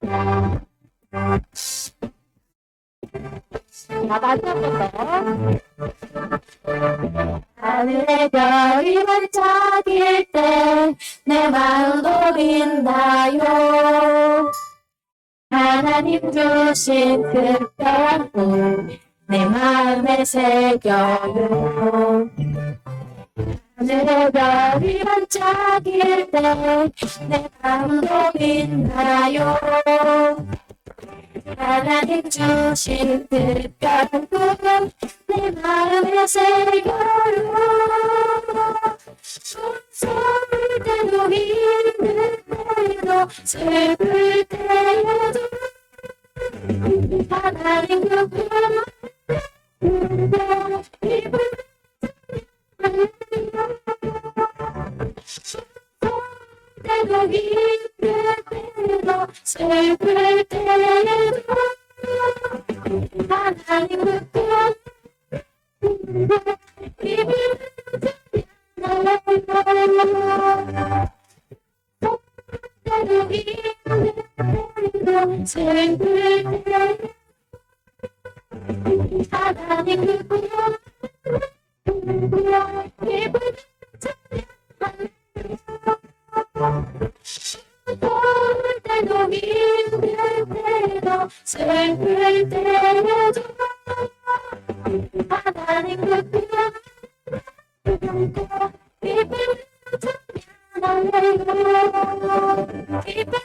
다시 한 번 더. 하늘의 별이 반짝일 때 내 마음도 빛나요. 하나님 주신 특별한 꿈내 마음에 새겨요. 하늘의 별이 반짝일 때 내 마음도 빛나요. 하나님 주신 특별한 꿈내 마음에 새겨요. 소울 때도 힘들 때도 슬플 때에도 하나님 그 꿈 기쁨 때도 힘들 때도 슬플 때에도 하나님 그 꿈 기쁨 때도 힘들 때도 슬플 때에도 하나님 그 꿈 기쁨 좋을 때도 힘들 때도 슬플 때에도 하나님 그 꿈 기쁨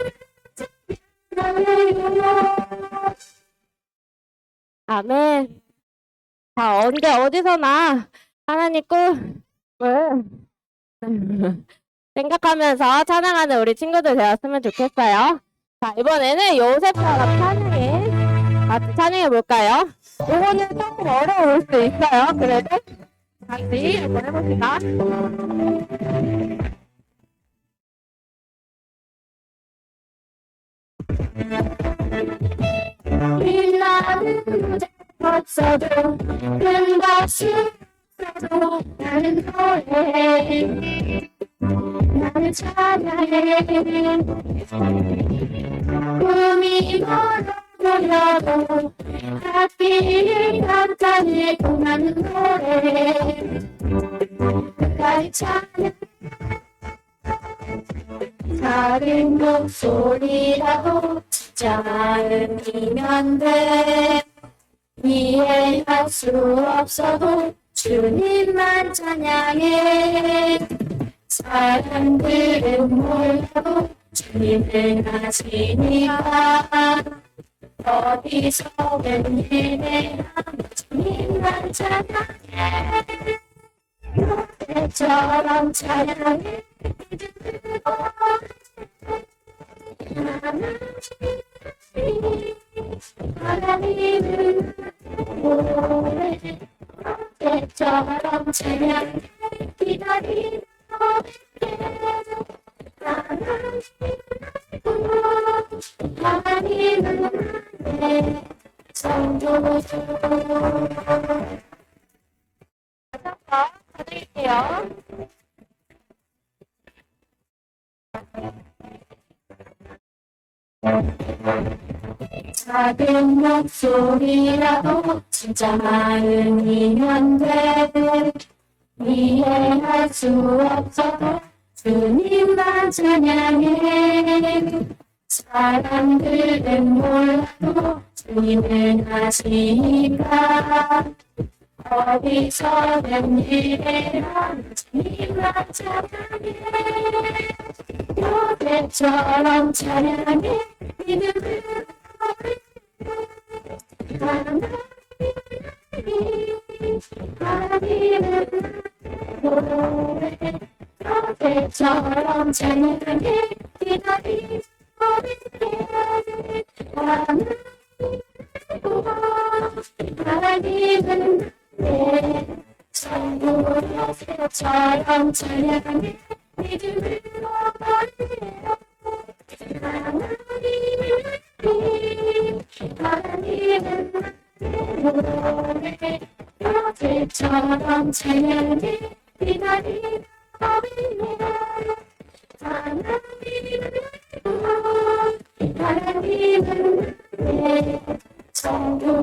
아멘. 자, 언제 어디서나 하나님 꿈을 생각하면서 찬양하는 우리 친구들 되었으면 좋겠어요. 자, 이번에는 요셉처럼 찬양해. 같이 찬양해 볼까요? 이거는 조금 어려울 수 있어요. 그래도 같이 한번 해봅시다. 빛나는 무대 없어도 큰 것이 없어도 나는 노래해. 나는 찬양해. 꿈이 멀어져도 하필 깜짝이 나는 노래. 끝까지 찬양. 작은 목소리라도 진짜 마음이면 돼. 이해할 수 없어도 주님만 찬양해. 사람들은 몰라도 주님은 아시니까 어디서든 예배하며 주님만 찬양해. 노래처럼 찬양해. 하나님은 노래 노래처럼 찬양해. 기다리는 하나님은 내 성도주. 드릴게요. 작은 목소리라도 진짜 마음이면 돼. 이해할 수 없어도 주님만 찬양해. 사람들은 몰라도 주님은 아시니까 어디서든 예배하며 주님만 찬양해. 노래처럼 찬양해. 믿음으로 하나님은 노래 노래처럼 찬양해. 기다리는 하나님은 내 성도처럼 찬양해. 믿음으로 하나님은 노래 노래처럼 찬양해. 기다리는 하나님은 하나님은 내 전부.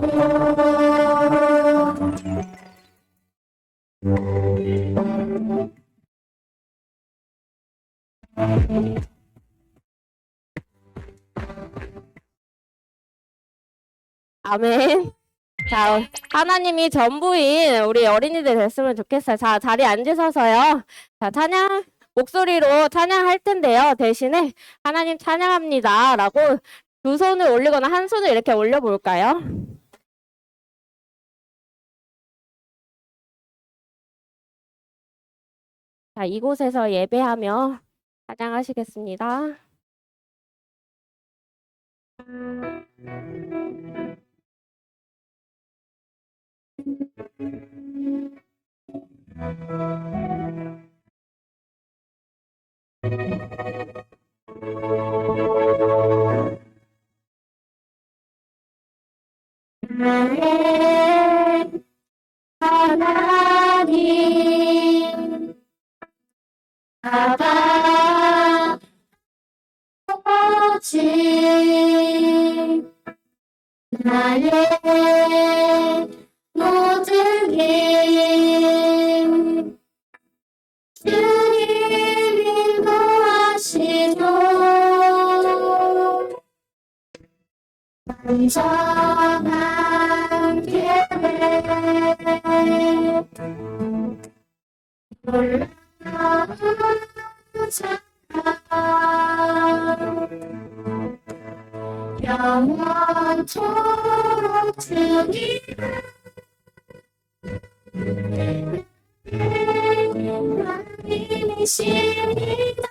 아멘. 자, 하나님이 전부인 우리 어린이들 됐으면 좋겠어요. 자, 자리에 앉으셔서요. 자, 찬양, 목소리로 찬양할 텐데요. 대신에 하나님 찬양합니다. 라고 두 손을 올리거나 한 손을 이렇게 올려볼까요? 자, 이곳에서 예배하며 찬양하시겠습니다. 하나님 아바 아버지 나의 모든 힘 주님 인도하시죠. 완전한 계획 영원토록 주님 하나님이십니다.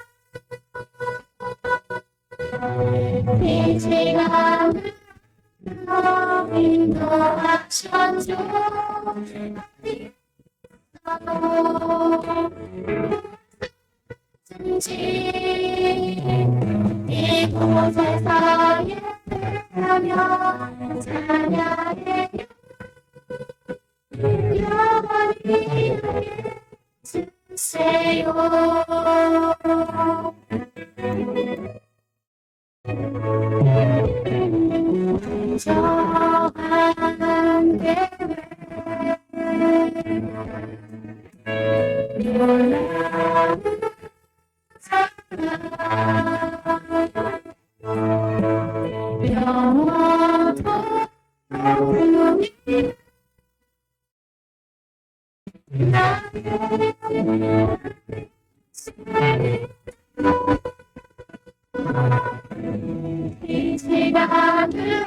이 시간을 인도하셨죠. 이곳에서 예배하며 찬양해 영원히 주세요. 정한 계획 놀라운 영원토록 주님 이 시간을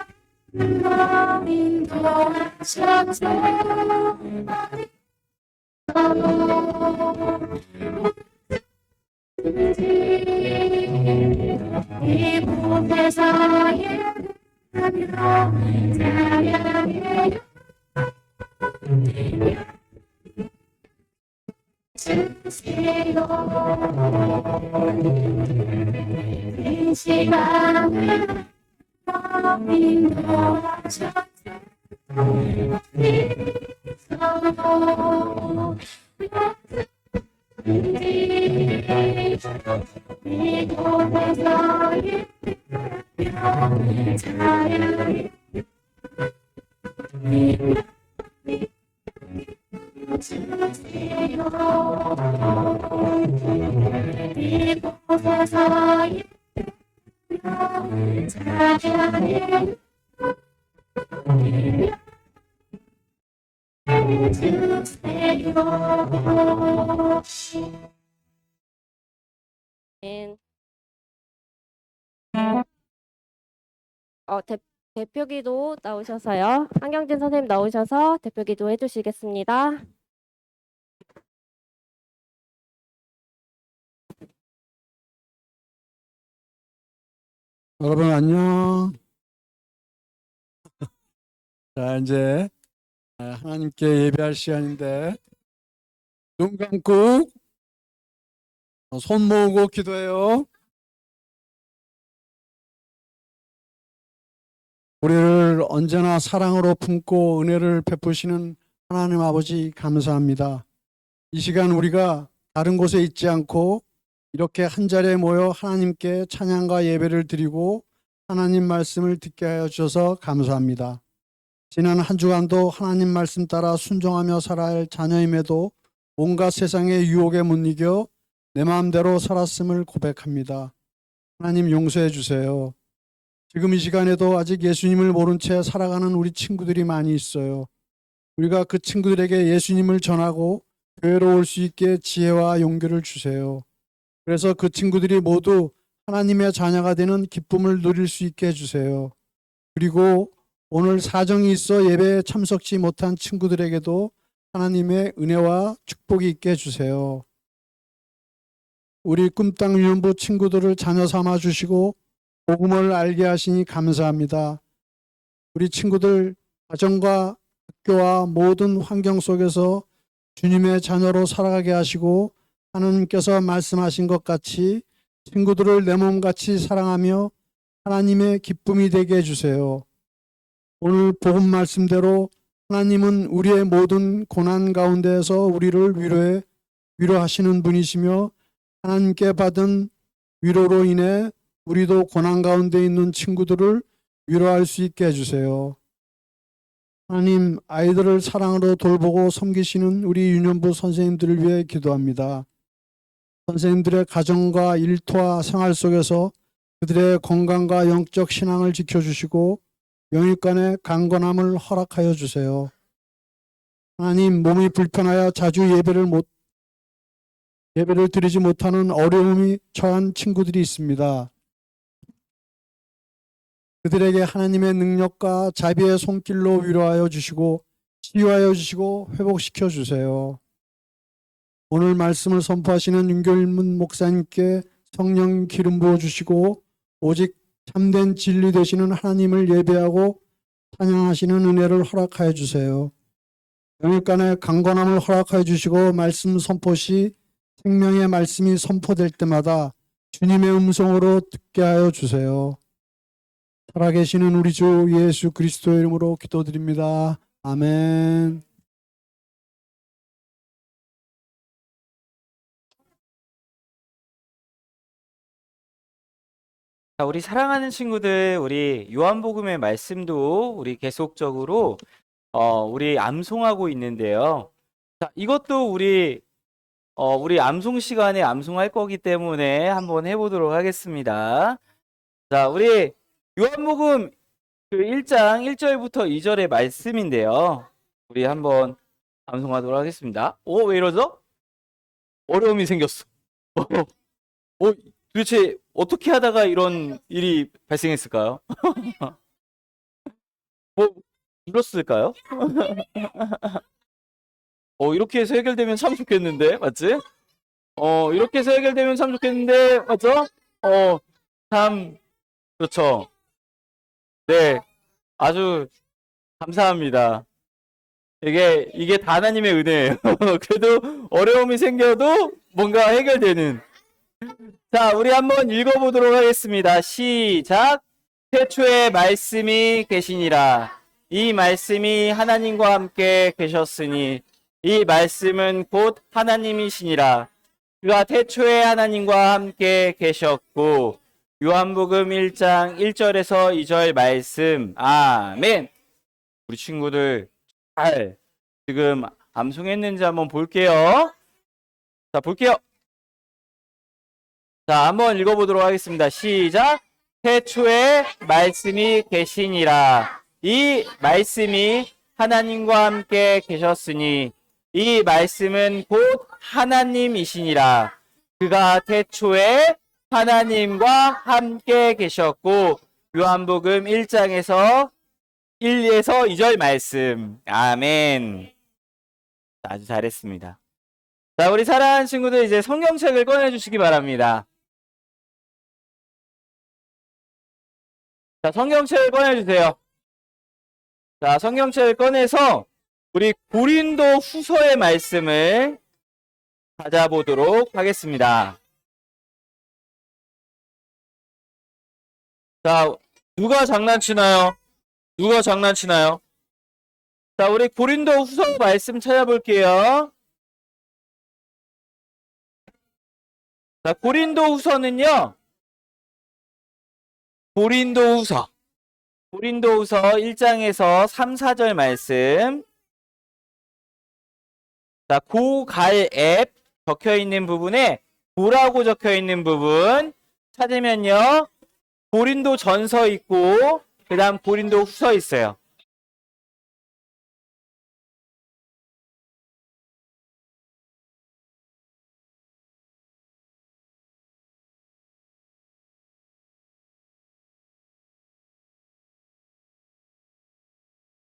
인도하셨죠. 이곳에서 예배하며 찬양해 주세요. 이 시간을 인도하셨죠. 이곳에서 예배하며 찬양해 주세요. 이곳에서 예배하며 찬양해 주세요. 대표기도 나오셔서요. 한경진 선생님 나오셔서 대표기도 해주시겠습니다. 여러분 안녕. 자, 이제 하나님께 예배할 시간인데 눈 감고 손 모으고 기도해요. 우리를 언제나 사랑으로 품고 은혜를 베푸시는 하나님 아버지 감사합니다. 이 시간 우리가 다른 곳에 있지 않고 이렇게 한 자리에 모여 하나님께 찬양과 예배를 드리고 하나님 말씀을 듣게 하여 주셔서 감사합니다. 지난 한 주간도 하나님 말씀 따라 순종하며 살아야 할 자녀임에도 온갖 세상의 유혹에 못 이겨 내 마음대로 살았음을 고백합니다. 하나님 용서해 주세요. 지금 이 시간에도 아직 예수님을 모른 채 살아가는 우리 친구들이 많이 있어요. 우리가 그 친구들에게 예수님을 전하고 교회로 올 수 있게 지혜와 용기를 주세요. 그래서 그 친구들이 모두 하나님의 자녀가 되는 기쁨을 누릴 수 있게 해주세요. 그리고 오늘 사정이 있어 예배에 참석지 못한 친구들에게도 하나님의 은혜와 축복이 있게 해주세요. 우리 꿈땅 유년부 친구들을 자녀 삼아 주시고 복음을 알게 하시니 감사합니다. 우리 친구들 가정과 학교와 모든 환경 속에서 주님의 자녀로 살아가게 하시고 하나님께서 말씀하신 것 같이 친구들을 내 몸같이 사랑하며 하나님의 기쁨이 되게 해주세요. 오늘 복음 말씀대로 하나님은 우리의 모든 고난 가운데에서 우리를 위로하시는 분이시며 하나님께 받은 위로로 인해 우리도 고난 가운데 있는 친구들을 위로할 수 있게 해주세요. 하나님, 아이들을 사랑으로 돌보고 섬기시는 우리 유년부 선생님들을 위해 기도합니다. 선생님들의 가정과 일터와 생활 속에서 그들의 건강과 영적 신앙을 지켜주시고 영육간의 강건함을 허락하여 주세요. 하나님, 몸이 불편하여 자주 예배를 드리지 못하는 어려움이 처한 친구들이 있습니다. 그들에게 하나님의 능력과 자비의 손길로 위로하여 주시고 치유하여 주시고 회복시켜 주세요. 오늘 말씀을 선포하시는 윤결문 목사님께 성령 기름 부어 주시고 오직 참된 진리 되시는 하나님을 예배하고 찬양하시는 은혜를 허락하여 주세요. 영육간의 강건함을 허락하여 주시고 말씀 선포 시 생명의 말씀이 선포될 때마다 주님의 음성으로 듣게 하여 주세요. 살아계시는 우리 주 예수 그리스도의 이름으로 기도드립니다. 아멘. 자, 우리 사랑하는 친구들, 우리 요한복음의 말씀도 우리 계속적으로 우리 암송하고 있는데요. 자, 이것도 우리 암송 시간에 암송할 거기 때문에 한번 해보도록 하겠습니다. 자, 우리 요한복음 그 1장 1절부터 2절의 말씀인데요. 우리 한번 암송하도록 하겠습니다. 왜 이러죠? 어려움이 생겼어. 도대체 어떻게 하다가 이런 일이 발생했을까요? 눌렀을까요? 이렇게 해서 해결되면 참 좋겠는데, 맞지? 이렇게 해서 해결되면 참 좋겠는데, 맞죠? 참, 그렇죠. 네, 아주 감사합니다. 이게 다 하나님의 은혜예요. 그래도 어려움이 생겨도 뭔가 해결되는. 자, 우리 한번 읽어보도록 하겠습니다. 시작. 태초에 말씀이 계시니라. 이 말씀이 하나님과 함께 계셨으니 이 말씀은 곧 하나님이시니라. 그가 태초에 하나님과 함께 계셨고. 요한복음 1장 1절에서 2절 말씀. 아멘. 우리 친구들 잘 지금 암송했는지 한번 볼게요. 자, 볼게요. 자, 한번 읽어보도록 하겠습니다. 시작. 태초에 말씀이 계시니라. 이 말씀이 하나님과 함께 계셨으니 이 말씀은 곧 하나님이시니라. 그가 태초에 하나님과 함께 계셨고. 요한복음 1장에서 1에서 2절 말씀. 아멘. 아주 잘했습니다. 자, 우리 사랑하는 친구들 이제 성경책을 꺼내주시기 바랍니다. 자, 성경책을 꺼내주세요. 자, 성경책을 꺼내서 우리 고린도 후서의 말씀을 찾아보도록 하겠습니다. 자, 누가 장난치나요? 누가 장난치나요? 자, 우리 고린도 후서 말씀 찾아볼게요. 자, 고린도 후서는요, 고린도후서 1장에서 3, 4절 말씀. 자, 고갈앱 적혀 있는 부분에 고라고 적혀 있는 부분 찾으면요. 고린도 전서 있고 그다음 고린도 후서 있어요.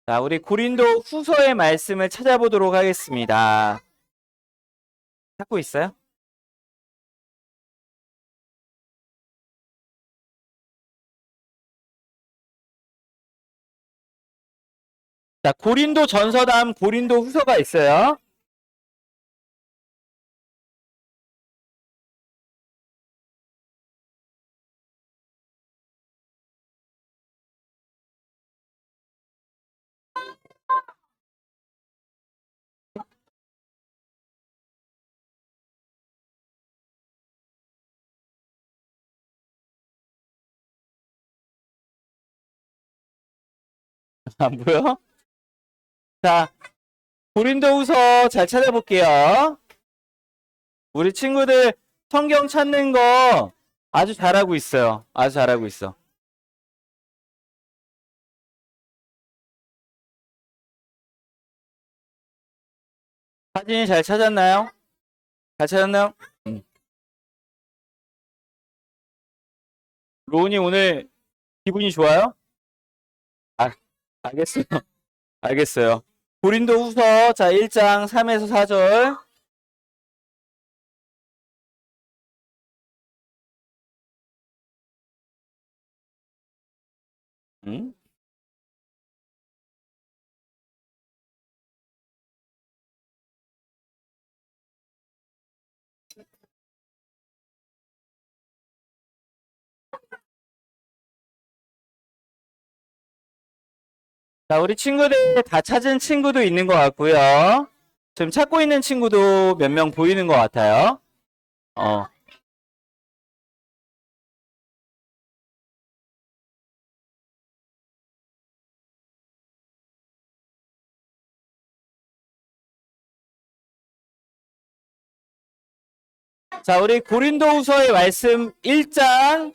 자, 우리 고린도 후서의 말씀을 찾아보도록 하겠습니다. 찾고 있어요? 자, 고린도 전서 다음 고린도 후서가 있어요. 안 보여? 자, 고린도 후서 잘 찾아볼게요. 우리 친구들 성경 찾는 거 아주 잘하고 있어요. 아주 잘하고 있어. 사진이 잘 찾았나요? 잘 찾았나요? 로운이 오늘 기분이 좋아요? 아, 알겠어요. 알겠어요. 고린도 후서, 자, 1장 3에서 4절. 음? 자, 우리 친구들 다 찾은 친구도 있는 것 같고요. 지금 찾고 있는 친구도 몇 명 보이는 것 같아요. 자, 우리 고린도후서의 말씀 1장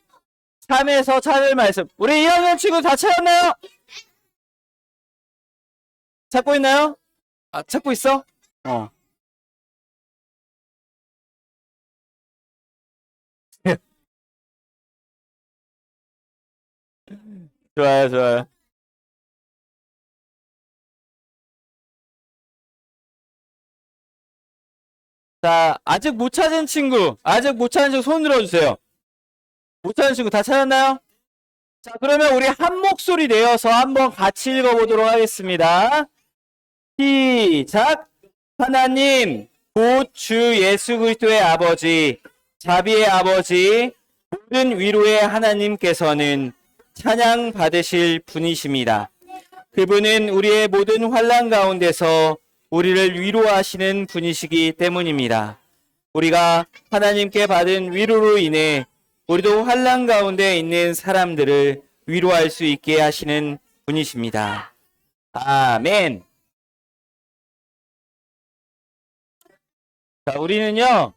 3에서 찾을 말씀. 우리 2학년 친구 다 찾았나요? 찾고 있나요? 아, 찾고 있어? 좋아요, 좋아요. 자, 아직 못 찾은 친구 손 들어주세요. 못 찾은 친구 다 찾았나요? 자, 그러면 우리 한 목소리 내어서 한번 같이 읽어보도록 하겠습니다. 시작! 하나님, 곧 주 예수 그리스도의 아버지, 자비의 아버지, 모든 위로의 하나님께서는 찬양 받으실 분이십니다. 그분은 우리의 모든 환난 가운데서 우리를 위로하시는 분이시기 때문입니다. 우리가 하나님께 받은 위로로 인해 우리도 환난 가운데 있는 사람들을 위로할 수 있게 하시는 분이십니다. 아멘. 자, 우리는요.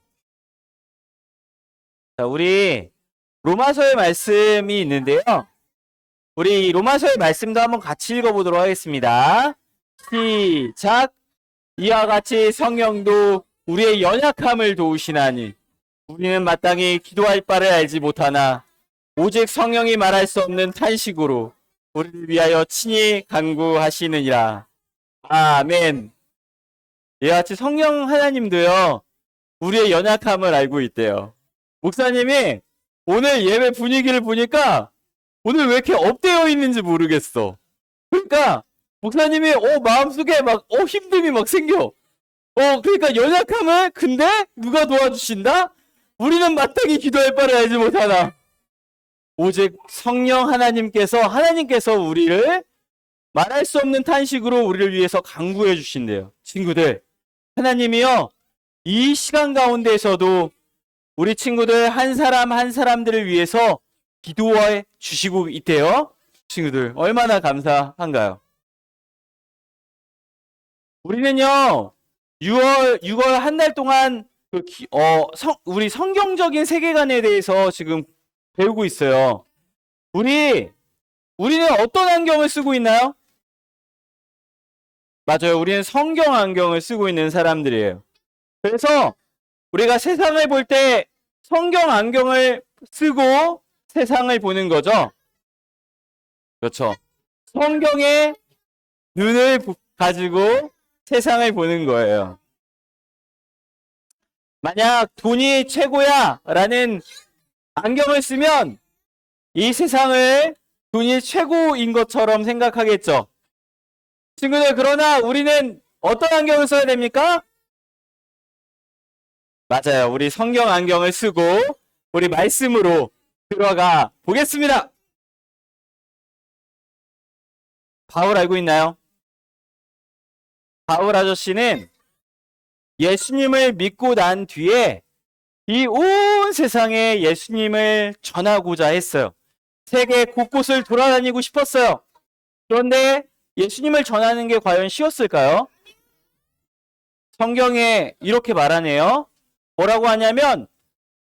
자, 우리 로마서의 말씀이 있는데요. 우리 로마서의 말씀도 한번 같이 읽어보도록 하겠습니다. 시작! 이와 같이 성령도 우리의 연약함을 도우시나니 우리는 마땅히 기도할 바를 알지 못하나 오직 성령이 말할 수 없는 탄식으로 우리를 위하여 친히 간구하시느니라. 아멘. 이와 같이 성령 하나님도요. 우리의 연약함을 알고 있대요. 목사님이 오늘 예배 분위기를 보니까 오늘 왜 이렇게 업되어 있는지 모르겠어. 그러니까 목사님이 마음속에 막 힘듦이 막 생겨. 그러니까 연약함을 근데 누가 도와주신다? 우리는 마땅히 기도할 바를 알지 못하나 오직 성령 하나님께서 우리를 말할 수 없는 탄식으로 우리를 위해서 간구해 주신대요. 친구들, 하나님이요 이 시간 가운데에서도 우리 친구들 한 사람 한 사람들을 위해서 기도해 주시고 있대요. 친구들, 얼마나 감사한가요? 우리는요, 6월 한 달 동안 우리 성경적인 세계관에 대해서 지금 배우고 있어요. 우리는 어떤 안경을 쓰고 있나요? 맞아요. 우리는 성경 안경을 쓰고 있는 사람들이에요. 그래서 우리가 세상을 볼 때 성경 안경을 쓰고 세상을 보는 거죠. 그렇죠. 성경의 눈을 가지고 세상을 보는 거예요. 만약 돈이 최고야 라는 안경을 쓰면 이 세상을 돈이 최고인 것처럼 생각하겠죠. 친구들, 그러나 우리는 어떤 안경을 써야 됩니까? 맞아요. 우리 성경 안경을 쓰고 우리 말씀으로 들어가 보겠습니다. 바울 알고 있나요? 바울 아저씨는 예수님을 믿고 난 뒤에 이 온 세상에 예수님을 전하고자 했어요. 세계 곳곳을 돌아다니고 싶었어요. 그런데 예수님을 전하는 게 과연 쉬웠을까요? 성경에 이렇게 말하네요. 뭐라고 하냐면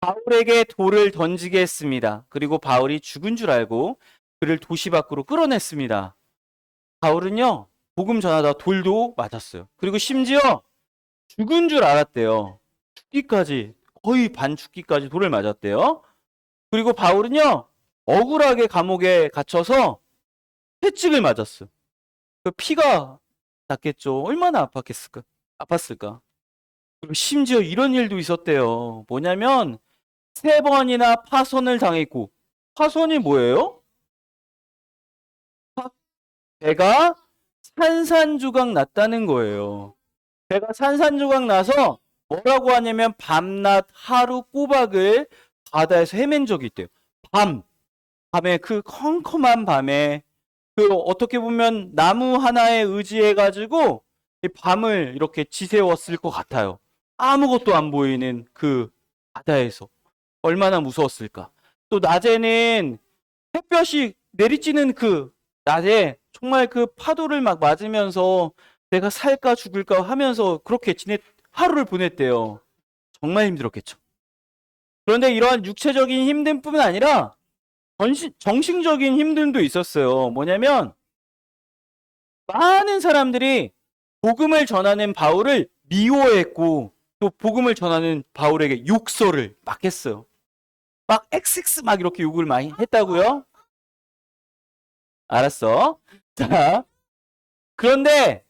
바울에게 돌을 던지게 했습니다. 그리고 바울이 죽은 줄 알고 그를 도시 밖으로 끌어냈습니다. 바울은요, 복음 전하다 돌도 맞았어요. 그리고 심지어 죽은 줄 알았대요. 죽기까지, 거의 반 죽기까지 돌을 맞았대요. 그리고 바울은요, 억울하게 감옥에 갇혀서 채찍을 맞았어요. 그 피가 났겠죠. 얼마나 아팠을까. 그리고 심지어 이런 일도 있었대요. 뭐냐면 3번이나 파손을 당했고, 파손이 뭐예요? 배가 산산조각 났다는 거예요. 배가 산산조각 나서 뭐라고 하냐면 밤낮 하루 꼬박을 바다에서 헤맨 적이 있대요. 밤에 그 컴컴한 밤에 그 어떻게 보면 나무 하나에 의지해가지고 이 밤을 이렇게 지새웠을 것 같아요. 아무것도 안 보이는 그 바다에서 얼마나 무서웠을까. 또 낮에는 햇볕이 내리쬐는 그 낮에 정말 그 파도를 막 맞으면서 내가 살까 죽을까 하면서 그렇게 하루를 보냈대요. 정말 힘들었겠죠. 그런데 이러한 육체적인 힘듦뿐만 아니라 정신적인 힘듦도 있었어요. 뭐냐면 많은 사람들이 복음을 전하는 바울을 미워했고 또 복음을 전하는 바울에게 욕설을 막 했어요. 막 XX 막 이렇게 욕을 많이 했다고요? 알았어. 자, 그런데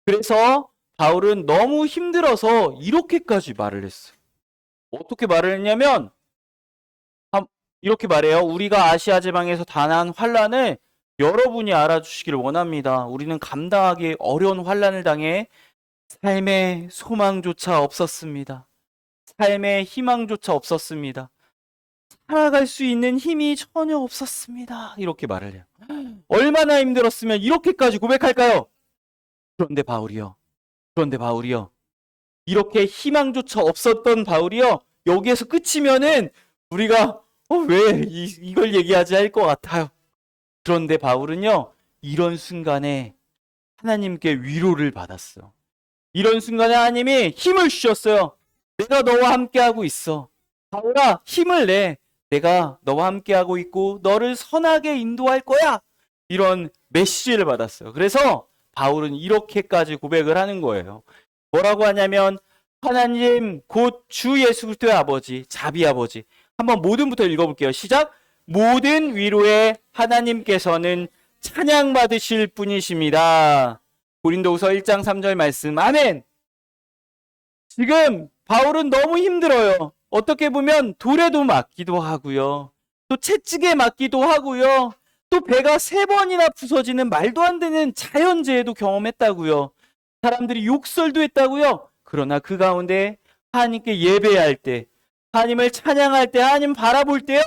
그래서 바울은 너무 힘들어서 이렇게까지 말을 했어요. 어떻게 말을 했냐면 이렇게 말해요. 우리가 아시아 지방에서 당한 환란을 여러분이 알아주시기를 원합니다. 우리는 감당하기 어려운 환란을 당해 삶의 소망조차 없었습니다. 삶의 희망조차 없었습니다. 살아갈 수 있는 힘이 전혀 없었습니다. 이렇게 말을 해요. 얼마나 힘들었으면 이렇게까지 고백할까요? 그런데 바울이요. 이렇게 희망조차 없었던 바울이요. 여기에서 끝이면은 우리가 왜 이걸 얘기하지 할 것 같아요. 그런데 바울은요. 이런 순간에 하나님께 위로를 받았어요. 이런 순간에 하나님이 힘을 주셨어요. 내가 너와 함께하고 있어. 바울아, 힘을 내. 내가 너와 함께하고 있고 너를 선하게 인도할 거야. 이런 메시지를 받았어요. 그래서 바울은 이렇게까지 고백을 하는 거예요. 뭐라고 하냐면 하나님 곧 주 예수 그리스도의 아버지, 자비 아버지. 한번 모든부터 읽어볼게요. 시작. 모든 위로에 하나님께서는 찬양받으실 분이십니다. 고린도후서 1장 3절 말씀. 아멘. 지금 바울은 너무 힘들어요. 어떻게 보면 돌에도 맞기도 하고요. 또 채찍에 맞기도 하고요. 또 배가 3번이나 부서지는 말도 안 되는 자연재해도 경험했다고요. 사람들이 욕설도 했다고요. 그러나 그 가운데 하나님께 예배할 때, 하나님을 찬양할 때, 하나님 바라볼 때요.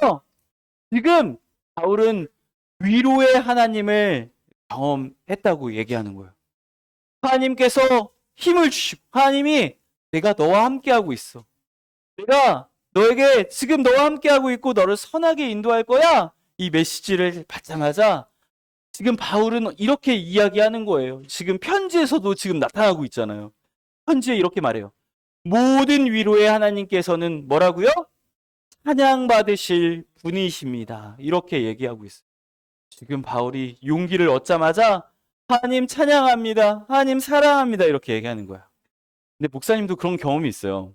지금 바울은 위로의 하나님을 경험했다고 얘기하는 거예요. 하나님께서 힘을 주시고 하나님이 내가 너와 함께하고 있어. 내가 너에게 지금 너와 함께하고 있고 너를 선하게 인도할 거야. 이 메시지를 받자마자 지금 바울은 이렇게 이야기하는 거예요. 지금 편지에서도 지금 나타나고 있잖아요. 편지에 이렇게 말해요. 모든 위로의 하나님께서는 뭐라고요? 찬양받으실 분이십니다. 이렇게 얘기하고 있어요. 지금 바울이 용기를 얻자마자 하나님 찬양합니다. 하나님 사랑합니다. 이렇게 얘기하는 거야. 근데 목사님도 그런 경험이 있어요.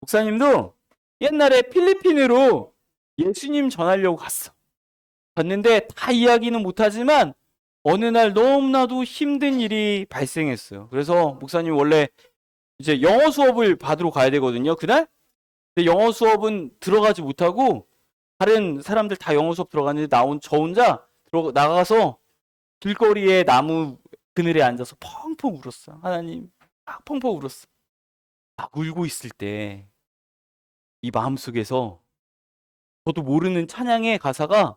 목사님도 옛날에 필리핀으로 예수님 전하려고 갔어. 갔는데 다 이야기는 못하지만 어느 날 너무나도 힘든 일이 발생했어요. 그래서 목사님 원래 이제 영어 수업을 받으러 가야 되거든요. 그날? 근데 영어 수업은 들어가지 못하고 다른 사람들 다 영어 수업 들어갔는데 저 혼자 나가서 길거리에 나무 그늘에 앉아서 펑펑 울었어. 하나님, 막 펑펑 울었어. 막 울고 있을 때 이 마음속에서 저도 모르는 찬양의 가사가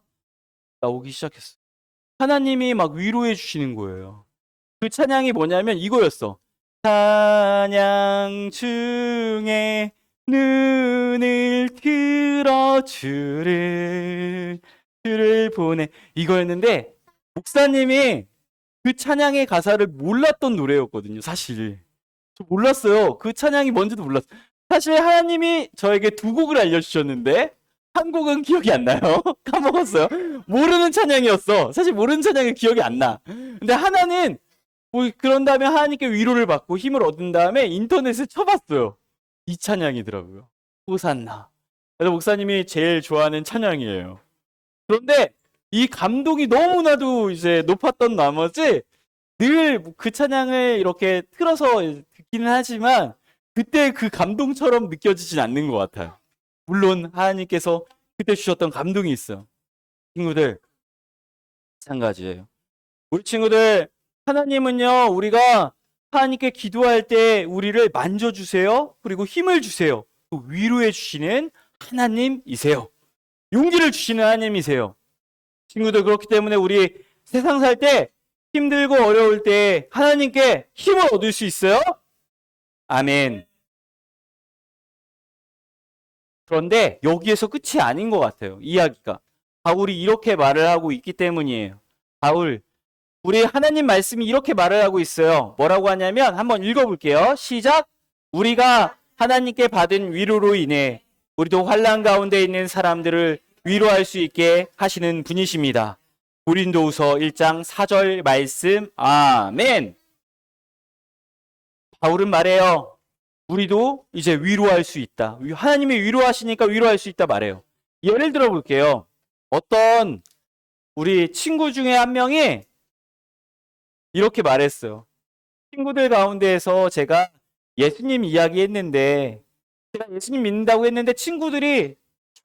나오기 시작했어. 하나님이 막 위로해 주시는 거예요. 그 찬양이 뭐냐면 이거였어. 찬양 중에 눈을 들어 주를 보내. 이거였는데 목사님이 그 찬양의 가사를 몰랐던 노래였거든요. 사실 저 몰랐어요. 그 찬양이 뭔지도 몰랐어요. 사실 하나님이 저에게 두 곡을 알려주셨는데 한 곡은 기억이 안 나요. 까먹었어요. 모르는 찬양이었어. 사실 모르는 찬양이 기억이 안 나. 근데 하나는 뭐 그런 다음에 하나님께 위로를 받고 힘을 얻은 다음에 인터넷에 쳐봤어요. 이 찬양이더라고요. 호산나. 그래서 목사님이 제일 좋아하는 찬양이에요. 그런데 이 감동이 너무나도 이제 높았던 나머지 늘 그 찬양을 이렇게 틀어서 듣기는 하지만 그때 그 감동처럼 느껴지진 않는 것 같아요. 물론 하나님께서 그때 주셨던 감동이 있어요. 친구들 마찬가지예요. 우리 친구들 하나님은요 우리가 하나님께 기도할 때 우리를 만져주세요. 그리고 힘을 주세요. 또 위로해 주시는 하나님이세요. 용기를 주시는 하나님이세요. 친구들 그렇기 때문에 우리 세상 살 때 힘들고 어려울 때 하나님께 힘을 얻을 수 있어요. 아멘. 그런데 여기에서 끝이 아닌 것 같아요. 이야기가. 바울이 이렇게 말을 하고 있기 때문이에요. 바울, 우리 하나님 말씀이 이렇게 말을 하고 있어요. 뭐라고 하냐면 한번 읽어볼게요. 시작. 우리가 하나님께 받은 위로로 인해 우리도 환난 가운데 있는 사람들을 위로할 수 있게 하시는 분이십니다. 고린도후서 1장 4절 말씀. 아멘. 바울은 말해요. 우리도 이제 위로할 수 있다. 하나님이 위로하시니까 위로할 수 있다 말해요. 예를 들어 볼게요. 어떤 우리 친구 중에 한 명이 이렇게 말했어요. 친구들 가운데에서 제가 예수님 이야기했는데 제가 예수님 믿는다고 했는데 친구들이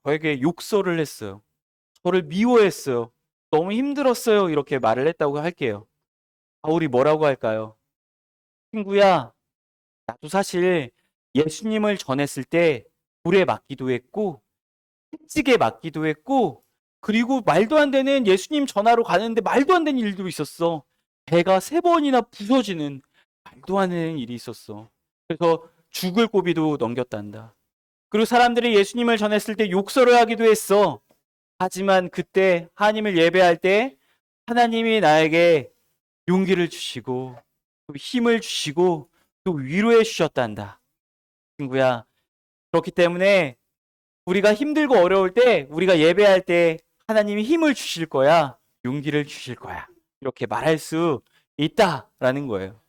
저에게 욕설을 했어요. 저를 미워했어요. 너무 힘들었어요. 이렇게 말을 했다고 할게요. 바울이 뭐라고 할까요? 친구야, 나도 사실 예수님을 전했을 때 불에 맞기도 했고 찌개 맞기도 했고 그리고 말도 안 되는 예수님 전하러 가는데 말도 안 되는 일도 있었어. 배가 3번이나 부서지는 말도 안 되는 일이 있었어. 그래서 죽을 고비도 넘겼단다. 그리고 사람들이 예수님을 전했을 때 욕설을 하기도 했어. 하지만 그때 하나님을 예배할 때 하나님이 나에게 용기를 주시고 힘을 주시고 또 위로해 주셨단다. 친구야, 그렇기 때문에 우리가 힘들고 어려울 때 우리가 예배할 때 하나님이 힘을 주실 거야. 용기를 주실 거야. 이렇게 말할 수 있다라는 거예요.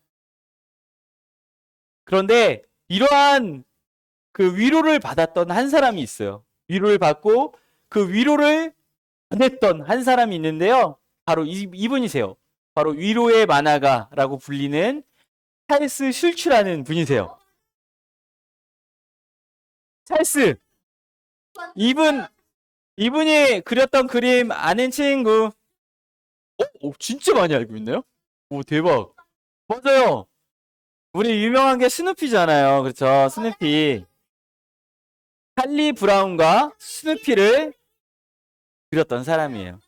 그런데 이러한 그 위로를 받았던 한 사람이 있어요. 위로를 받고 그 위로를 전했던 한 사람이 있는데요. 바로 이분이세요. 바로 위로의 만화가라고 불리는 찰스 슐츠라는 분이세요. 찰스. 이분이 그렸던 그림 아는 친구. 진짜 많이 알고 있네요? 오, 대박. 맞아요. 우리 유명한 게 스누피잖아요. 그렇죠? 스누피. 찰리 브라운과 스누피를 그렸던 사람이에요.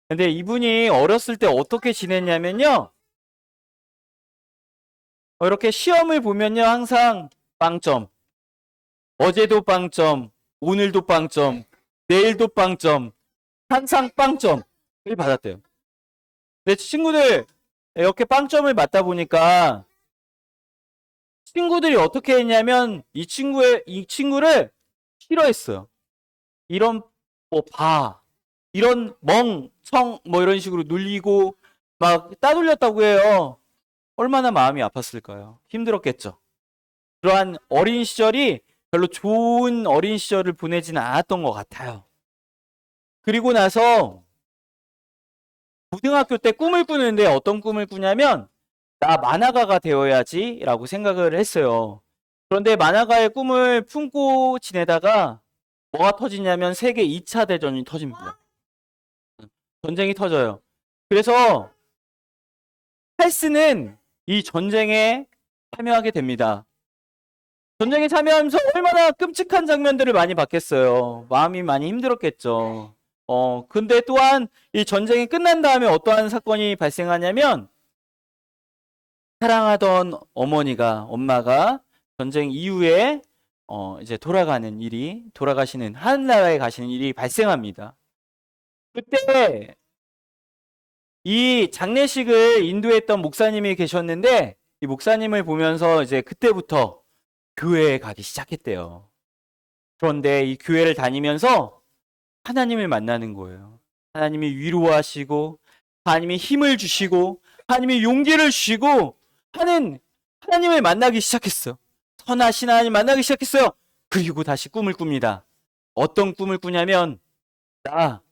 근데 이분이 어렸을 때 어떻게 지냈냐면요. 이렇게 시험을 보면요. 항상 빵점. 어제도 빵점, 오늘도 빵점, 내일도 빵점, 항상 빵점을 받았대요. 근데 친구들 이렇게 빵점을 맞다 보니까 친구들이 어떻게 했냐면 이 친구를 싫어했어요. 이런 이런 멍청 뭐 이런 식으로 눌리고 막 따돌렸다고 해요. 얼마나 마음이 아팠을까요? 힘들었겠죠. 그러한 어린 시절이 별로 좋은 어린 시절을 보내지는 않았던 것 같아요. 그리고 나서 고등학교 때 꿈을 꾸는데 어떤 꿈을 꾸냐면 나 만화가가 되어야지 라고 생각을 했어요. 그런데 만화가의 꿈을 품고 지내다가 뭐가 터지냐면 세계 2차 대전이 터집니다. 전쟁이 터져요. 그래서 헬스는 이 전쟁에 참여하게 됩니다. 전쟁에 참여하면서 얼마나 끔찍한 장면들을 많이 봤겠어요. 마음이 많이 힘들었겠죠. 근데 또한 이 전쟁이 끝난 다음에 어떠한 사건이 발생하냐면 사랑하던 엄마가 전쟁 이후에 이제 돌아가시는 하늘나라에 가시는 일이 발생합니다. 그때 이 장례식을 인도했던 목사님이 계셨는데 이 목사님을 보면서 이제 그때부터 교회에 가기 시작했대요. 그런데 이 교회를 다니면서 하나님을 만나는 거예요. 하나님이 위로하시고 하나님이 힘을 주시고 하나님이 용기를 주시고 하는 하나님을 만나기 시작했어요. 선하신 하나님 만나기 시작했어요. 그리고 다시 꿈을 꿉니다. 어떤 꿈을 꾸냐면 나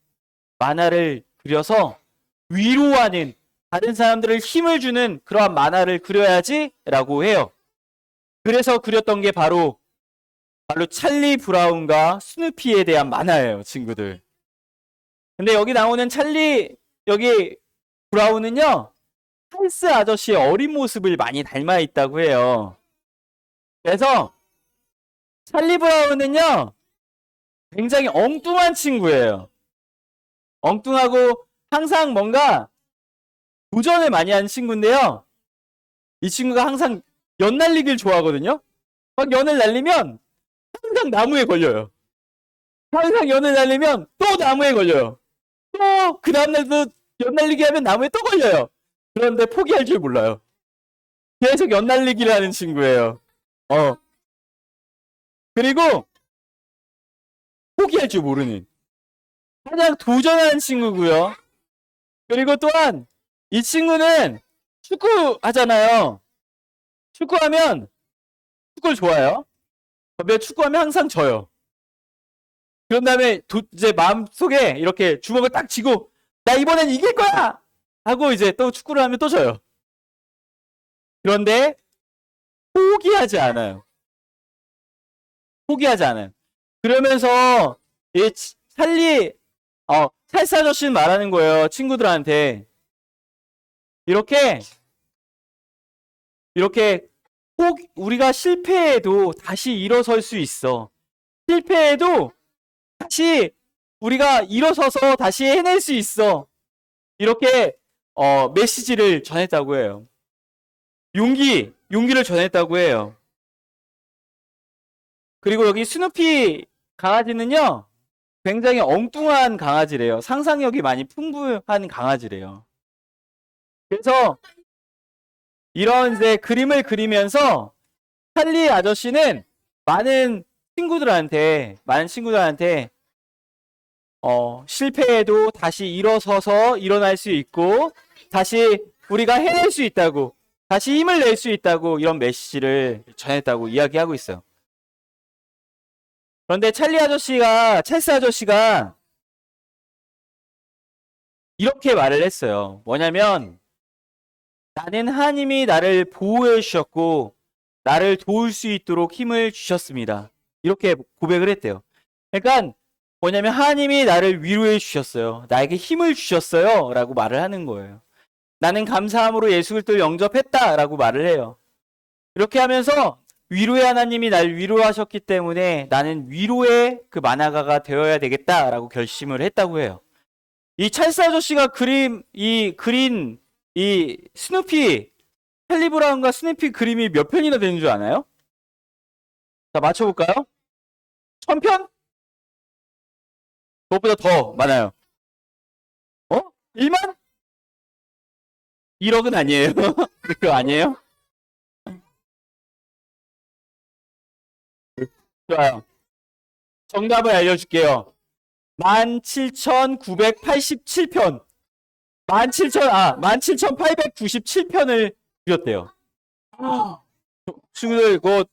만화를 그려서 위로하는 다른 사람들을 힘을 주는 그러한 만화를 그려야지 라고 해요. 그래서 그렸던 게 바로 찰리 브라운과 스누피에 대한 만화예요, 친구들. 근데 여기 나오는 여기 브라운은요, 찰스 아저씨의 어린 모습을 많이 닮아 있다고 해요. 그래서 찰리 브라운은요, 굉장히 엉뚱한 친구예요. 엉뚱하고 항상 뭔가 도전을 많이 하는 친구인데요. 이 친구가 항상 연 날리기를 좋아하거든요. 막 연을 날리면 항상 나무에 걸려요. 항상 연을 날리면 또 나무에 걸려요. 또 그 다음날도 연 날리기 하면 나무에 또 걸려요. 그런데 포기할 줄 몰라요. 계속 연 날리기를 하는 친구예요. 그리고 포기할 줄 모르는 가장 도전하는 친구고요. 그리고 또한 이 친구는 축구 하잖아요. 축구하면 축구를 좋아해요. 근데 축구하면 항상 져요. 그런 다음에 이제 마음속에 이렇게 주먹을 딱 쥐고 나 이번엔 이길 거야! 하고 이제 또 축구를 하면 또 져요. 그런데 포기하지 않아요. 그러면서 이 찰스 아저씨는 말하는 거예요. 친구들한테. 이렇게 우리가 실패해도 다시 일어설 수 있어. 실패해도 다시 우리가 일어서서 다시 해낼 수 있어. 이렇게 메시지를 전했다고 해요. 용기를 전했다고 해요. 그리고 여기 스누피 강아지는요, 굉장히 엉뚱한 강아지래요. 상상력이 많이 풍부한 강아지래요. 그래서 이런 이제 그림을 그리면서 찰리 아저씨는 많은 친구들한테 실패해도 다시 일어서서 일어날 수 있고 다시 우리가 해낼 수 있다고, 다시 힘을 낼 수 있다고 이런 메시지를 전했다고 이야기하고 있어요. 그런데 찰스 아저씨가 이렇게 말을 했어요. 뭐냐면 나는 하나님이 나를 보호해 주셨고 나를 도울 수 있도록 힘을 주셨습니다. 이렇게 고백을 했대요. 그러니까 뭐냐면 하나님이 나를 위로해 주셨어요. 나에게 힘을 주셨어요. 라고 말을 하는 거예요. 나는 감사함으로 예수 그리스도를 영접했다. 라고 말을 해요. 이렇게 하면서 위로의 하나님이 날 위로하셨기 때문에 나는 위로의 그 만화가가 되어야 되겠다. 라고 결심을 했다고 해요. 이 찰스 아저씨가 그린 이 스누피, 찰리 브라운과 스누피 그림이 몇 편이나 되는 줄 아나요? 자, 맞춰볼까요? 1000편? 그것보다 더 많아요. 1만? 1억은 아니에요. 그거 아니에요? 좋아요. 정답을 알려줄게요. 17,987편. 17,897편을 그렸대요. 친구들, 이거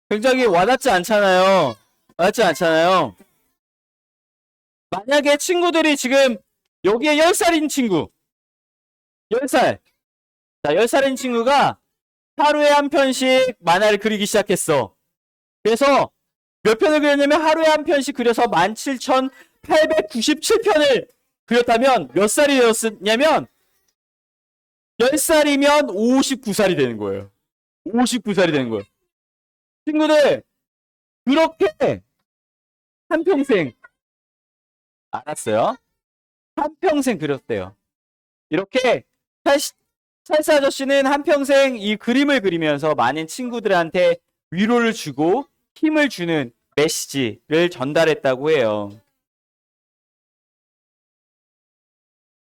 굉장히 와닿지 않잖아요. 와닿지 않잖아요. 만약에 친구들이 지금 여기에 10살인 친구, 10살. 자, 10살인 친구가 하루에 한 편씩 만화를 그리기 시작했어. 그래서 몇 편을 그렸냐면 하루에 한 편씩 그려서 17,897편을 그렸다면 몇 살이 되었냐면 10살이면 59살이 되는 거예요. 59살이 되는 거예요. 친구들, 그렇게 한평생, 알았어요? 한평생 그렸대요. 이렇게 찰스 아저씨는 한평생 이 그림을 그리면서 많은 친구들한테 위로를 주고 힘을 주는 메시지를 전달했다고 해요.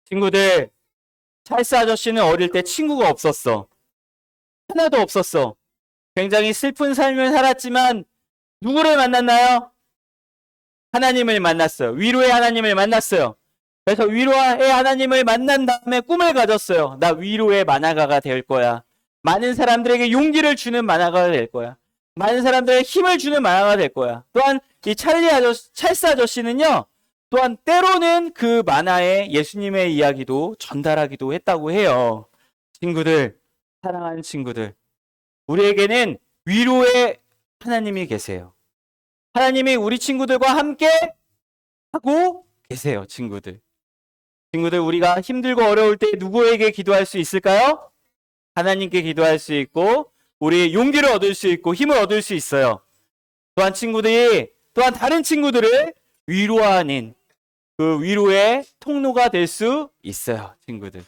친구들, 찰스 아저씨는 어릴 때 친구가 없었어. 하나도 없었어. 굉장히 슬픈 삶을 살았지만 누구를 만났나요? 하나님을 만났어요. 위로의 하나님을 만났어요. 그래서 위로의 하나님을 만난 다음에 꿈을 가졌어요. 나 위로의 만화가가 될 거야. 많은 사람들에게 용기를 주는 만화가가 될 거야. 많은 사람들에게 힘을 주는 만화가가 될 거야. 또한 이 찰스 아저씨는요. 또한 때로는 그 만화에 예수님의 이야기도 전달하기도 했다고 해요. 친구들, 사랑하는 친구들, 우리에게는 위로의 하나님이 계세요. 하나님이 우리 친구들과 함께 하고 계세요, 친구들. 친구들, 우리가 힘들고 어려울 때 누구에게 기도할 수 있을까요? 하나님께 기도할 수 있고, 우리 용기를 얻을 수 있고, 힘을 얻을 수 있어요. 또한 친구들이, 또한 다른 친구들을 위로하는 그 위로의 통로가 될 수 있어요, 친구들.